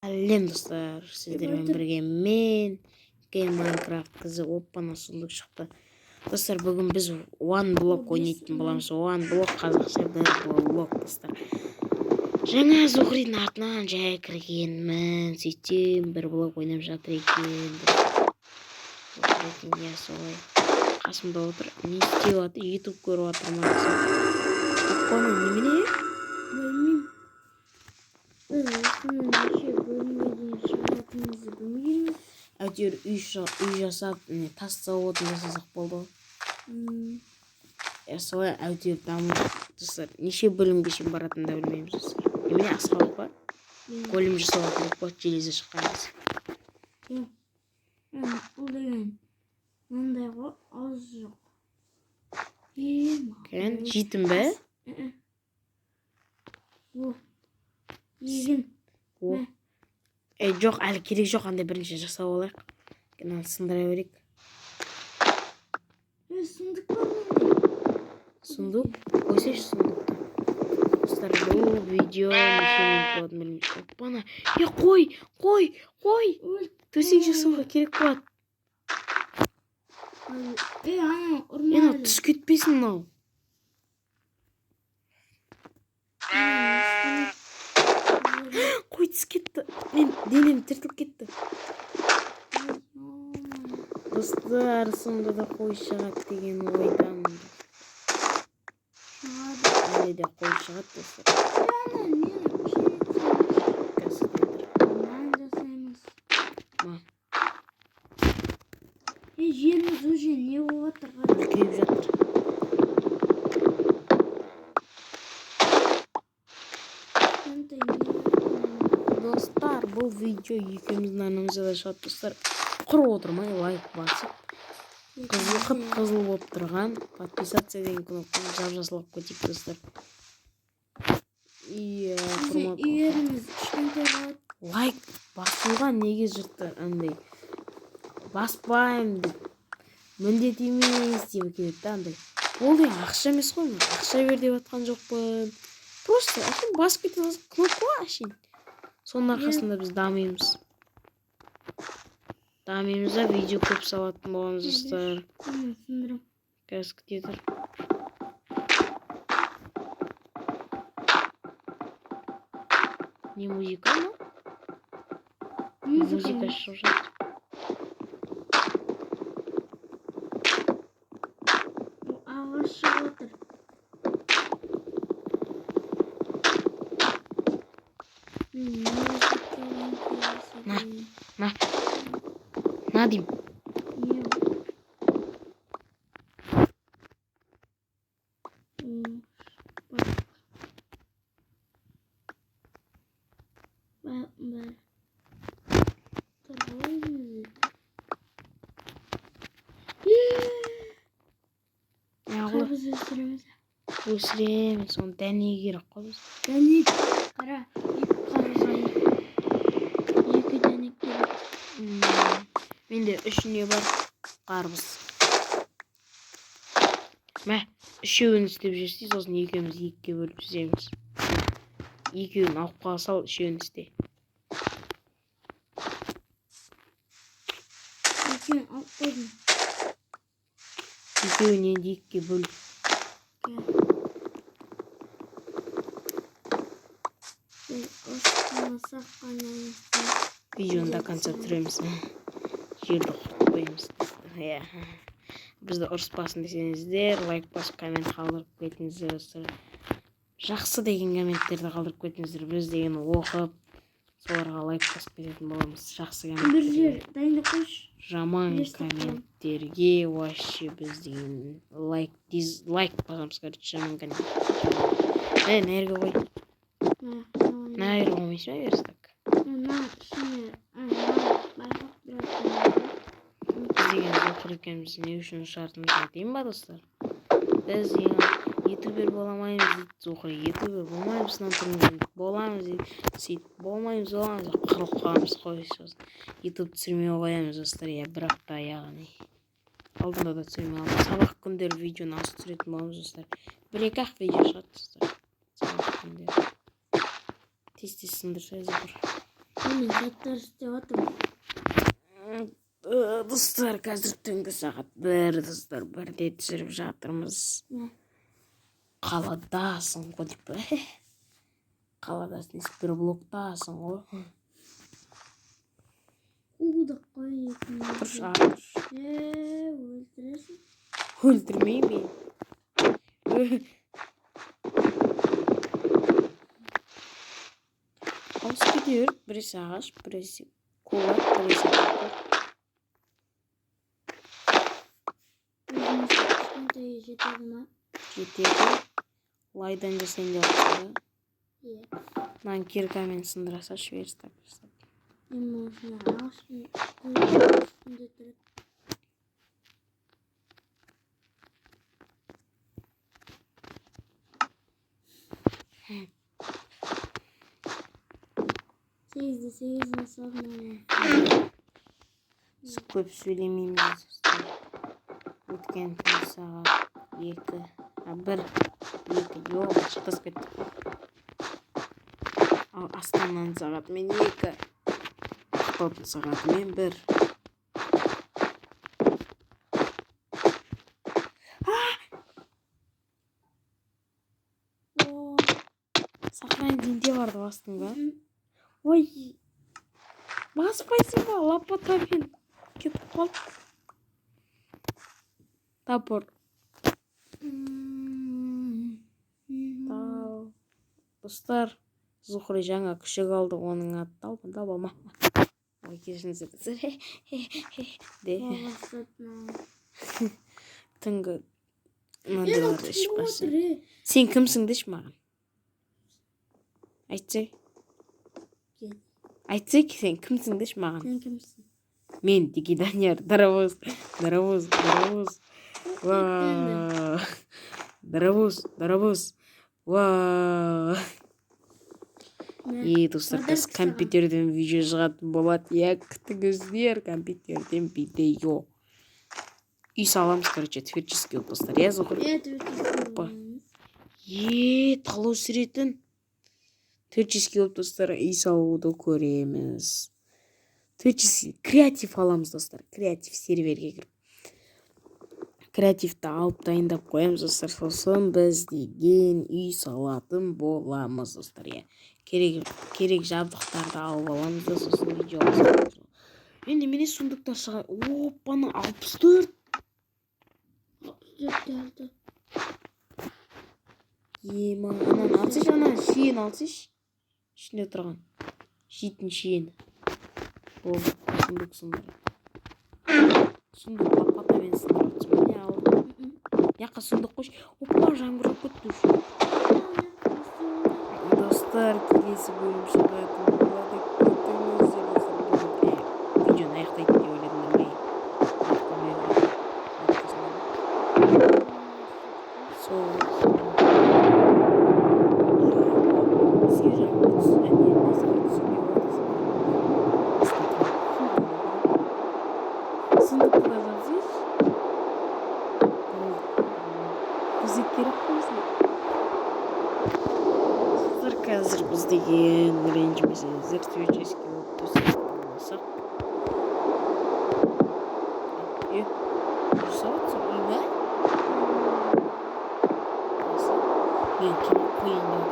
Әлем достар, сіздермен бірге мен Майнкрафт қызы оппана сұлдық шықты. Достар, бүгін біз One Block ойнайтын боламыз. One Block қазақша бір блок достар. Жаңа Зухридің артынан жай кіргенмін. Сөйтсем бір блок ойнап жатыр екен. Я солай. Қасымда отыр. Не істеп жатыр? YouTube көріп жатырмын. Оппана немене? Әйтеуір үй жасап, тас заводын жасасақ болды. Солай әйтеуір даму достар. Неше бөлімге шейін баратынын да білмейміз достар. Немене асфальт па? Көлем жасауға керек па? Железі шыққанбыз. Бұл деген мындай ғой, аз жоқ. Жетім бе? Егін. Жоқ, әлі керек жоқ, андай бірінші жасап алайық. Кенал сындыра берейік. Сұндық бар мындай. Сундук? Қойсайшы сундукты. Достар, бұл видео неше минут болады білмеймін. Оппана. Қой. Төсек жасауға керек болады. Ана Түс кетпесін мынау. Қой түс кетті. Мен денем тіртіліп кетті. Достар, сонда да қой шығады деген ойдамын. Әлі де қой шығады достар. Жеріміз уже не болып жатыр? Үлкейіп жатыр. Достар, бұл видео екеуміздің арнамызда да шығады достар. Құрып отырмай лайк басып, қызыл болып тұрған подписаться деген кнопканы жап-жасылап көтейік достар. Үйеріміз кішкентай болады. Лайк басуға неге жұрттар андай баспаймын деп міндет емес деп келеді андай. Ол деген ақша емес қой, ақша бер деп жатқан жоқпын. Просто әкім басып кеткен кнопка ашин. Соның арқасында біз дамимыз. Да, видео көп салатын боламыз достар. Қазір күте тұр. Не музыка ма? Музыка шығып жатыр. Ағаш шығып отыр. На дейм. Өсіреміз, оны дәнеге керек қой біз. Дәнек, қара, екі дәнек керек. Менде үшіне бар қарбыз. Үшеуін істеп жүрсей, сосын екеуміз екіге бөліп жүземіз. Екеуін алып қалсал, үшеуін істе. Екеуін алып қойдым. Екеуін енді екіге бөліп. Видеоны до конца түсіреміз. Жерді құртпаймыз. Бізді ұрыспасын десеңіздер, лайк басып, коммент қалдырып кетіңіздер. Жақсы деген комменттерді қалдырып кетіңіздер. Біз деген оқып, соларға лайк басып кететін боламыз. Жақсы комменттерге. Жаман комменттерге вообще біз деген лайк басамыз. Жаман коммент. Нерге қой. Нәйір қоймайсы ма верстак? Біз деген оқыр екенбіз, не үшін шартымызды айтайын ба достар? Біз деген ютубер боламаймыз дейді, оқыр ютубер болмаймыз, боламыз дейді, сөйтіп болмаймыз, қырылып қаламыз қой сосын. Ютуб түсірмей қоямыз достар, бірақ та яғни алдында да түсірмей аламыз. Сабақ күндері видеоны аз түсіретін боламыз достар. Бір-екі-ақ видео шығады достар. Сабақ күндері. Тез-тез сындырсайыз бір. Мен заттар істеп жатырмын. Достар, қазір түнгі сағат 1, достар, 1-де түсіріп жатырмыз. Қаладасың ғой деп. Қаладасың, бір блоктасың ғой. Уды қой. Тұр шағыр. Өлтіресің. Өлтірмеймін мен. Ауыз кетер, біресе ағаш, біресе кулак, біресе тапыр. Кішкентай жетеді ма? Жетеді. Лайдан жасайын деп жатыр. Иә. Мынаны киркамен сындыра салшы, жіберіп тастап. Мен осыны ағаштың үстінде тұрып. Сегізді салдым. Көп сөйлемейміз. Өткен түн сағат 2, 1, 2, жоқ, шықтасып кетті. Ал астананың сағатымен 2, Ақтаудың сағатымен 1. Сахран дінде барды бастың ба? Ой, баспайсың ба? Лопатамен кетіп қалды. Тапыр. Достар, Зухри жаңа күшік алды, оның аты Талба. Ой, кешіңіздер. Түнгі мынандайларды ішіп басын. Сен кімсің деші маған? Айтсай, сен кімсің деші маған? Сен кімсің? Мен Дики Данияр, дарабоз. Дарабоз. Достар, қазір компьютерден видео шығатын болады. Күтіңіздер, компьютерден видео. Үй саламыз, короче, творческий достар. Зухри. Талау сүретін. Творческий достар, үй салуды көреміз. Креатив аламыз, достар. Креатив серверге кіріп. Креативті алып дайындап қоямыз, достар. Сосын біз деген үй салатын боламыз, достар. Керек жабдықтарды алып аламыз да, сосын видео аламыз. Енді мене сундықта шығай. Опаны 64. 64 geldi. Анан алсайш, анан шиен алсайш. Ішінде тұрған. Жейтін шиен. Ол сундық сындырып. Сундық лопатамен сындырып жатсың. Не алдың? Яққа сундық қойш. Опа, жаңбыр кетті. Достар, келесі бөлім шығатын болады. Күтіңіздер. Видеоны аяқтайтын деп ойладым. Қазір біз деген ренжімесіңіздер, творческий болып болсақ. Жасауатсың, үйна? Мен кем қойын деп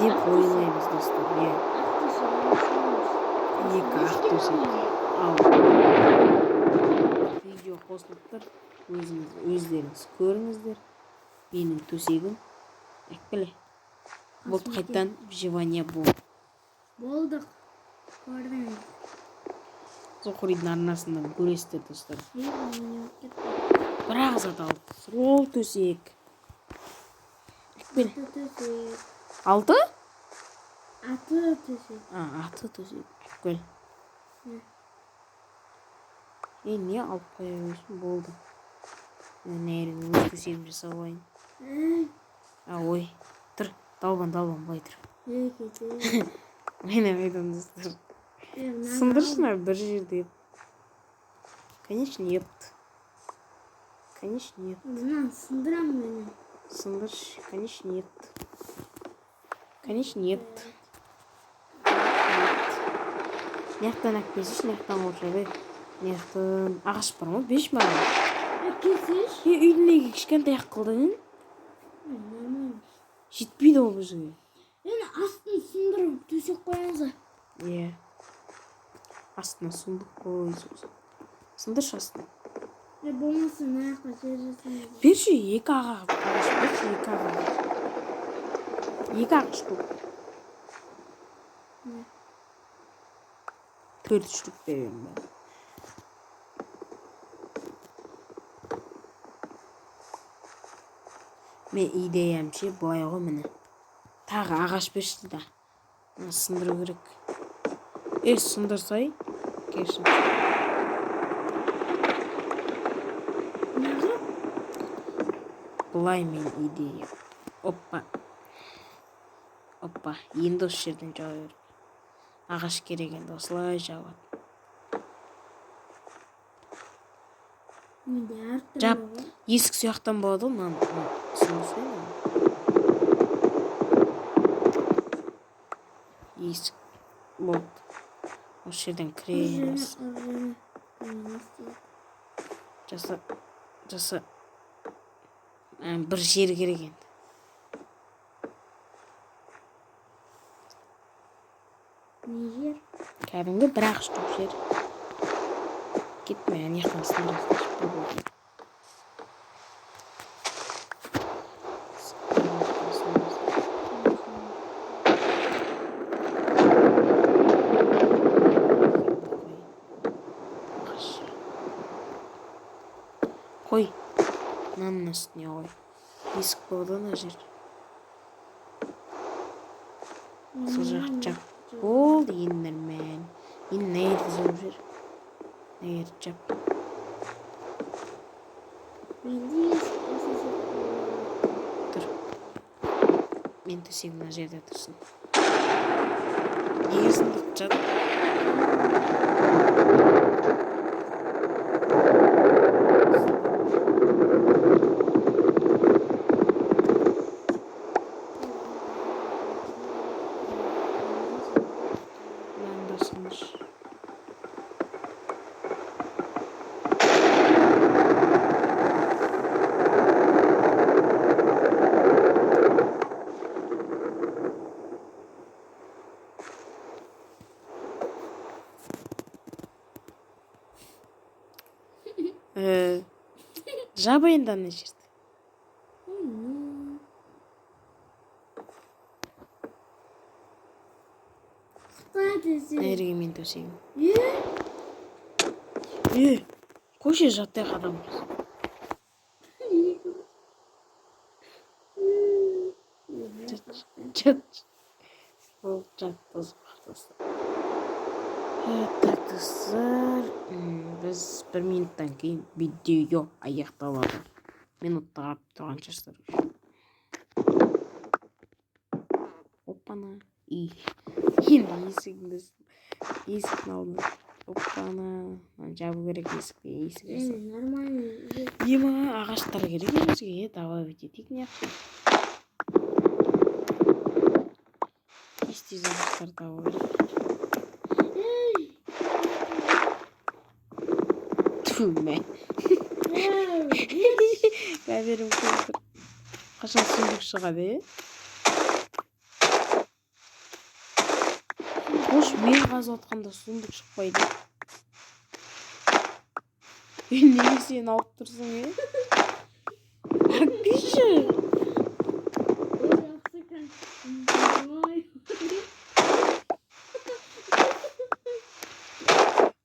деп ойлаймыз, достар. Екі ақ төсек. Ал видео қосылып тұр. Өздеріңіз көріңіздер. Менің төсегім. Әкпілі. Болды, қайттан вживание болды. Болдық. Көрдіңіз. Зухридің арнасынан көресіздер, достар. Бірақ зат алды. Сол төсек. Әкпілі. Алты? Аты төсек. Аты төсек. Әкпілі. Не алып қоя өшін болды. Нәйрін өз төсегім жасап алайын. Ой, тұр. Далбан, былай тұр. Мен әмейдім, достар. Сындыршына бір жерде. Конечно, нет. Конечно, нет. Мына сындырам мени. Сындырыш. Конечно, нет. Конечно, нет. Мияқтан алып келсейші, мияқтан қоршайды. Мияқтан ағаш бар ма? Беш маған. Кесеш? Үйдің неге кішкентай ақ қылдың? Жетпейді ол бізге. Енді астын сындырып төсек қоямыз. Иә. Астына сундық қой. Сындыршы астына. Болмаса мына жаққа жер жасаймыз. Берші екі ағаш. Берші екі ағаш. Екі ағаш көп. 4 штук беремін ben. Мен идеямше былай ғой міне. Тағы ағаш берші да. Сындыру керек. Сындырсай. Кешім. Былай мен идея. Оппа. Енді осы жерден жаба беріп. Ағаш керек енді осылай жабады. Жап. Есік сияқтан болады ғой. Сындырсай ма? Есік болды. Осы жерден кіреміз. Жаса. Бір жер керек енді. Не жер? Кәдімгі бір ақ штук жер. Кетме, аяқтан сындырасың. Қой. Мынаның үстіне қой. Есік болады ана жер. Сол жақ жап. Болды, енді нормально. Енді нәйірді жауып жер. Нәйірді жап. Тұр. Мен төсегім мына жерде тұрсын. Неге сындырып жатыр? Жаба енді ана жерді. Нәйірге мен төсегім. Қойшы жаттай қадам құрсын. Жат. Ол жатты ұзбақтасы. Так, достар. Біз 1 минуттан кейін видео аяқталады. Минутта қарап тұрған шығарсыздар. Оппана. Енді есіктің алдында. Оппана. Жабу керек есікті. Есік жасап. Нормально. Ема ағаштар керек бізге. Добавить етейік не ақша. Естіз ағаштар табу керек. Түме. Бәберім көтір. Қашан сүндік шығады, Қош мен қазып отқанда сүндік шықпайды. Неге сен алып тұрсың, Әккіші.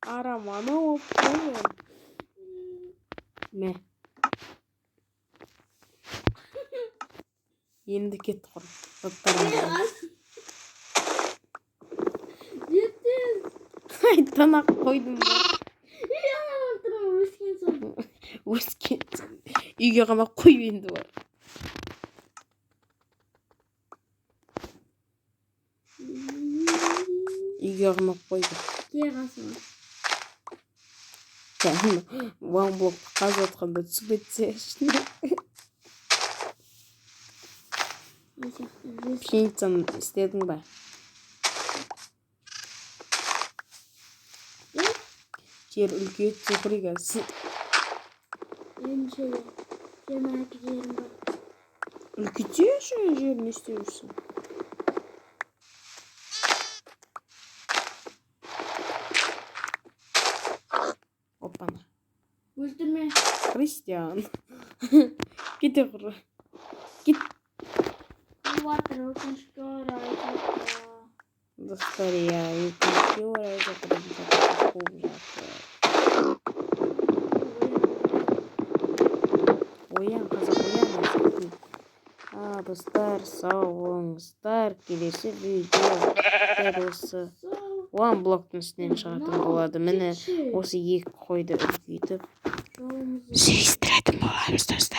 Араманы оп қойын. Мә. Енді кет құр. Айттан ақ қойдым ба? Өскен. Үйге қамап қойып енді бар. Үйге қамап қойды. Ке қасыма. One block қазып отқанда түсіп кетсе ішіне. Пшеницаны істедің ба? Жер үлкейіп цифригасы. Енді шöyle. 22 yerim var. Үлкейте шөй жерін істеушісің. Опана. Öldürme. Христиан. Кете құры. Кет. Bu vardır. Өкінішке орай жатыр. Достар, я өкінішке орай жатыр. Қуып жатыр. Оян, қазақ, оян. Достар, сау болыңыздар. Келесі видео дәл осы One блоктың үстінен шығатын болады. Міне осы екі қойды үлкейтіп Жолымызды жиыстыратын боламыз, достар.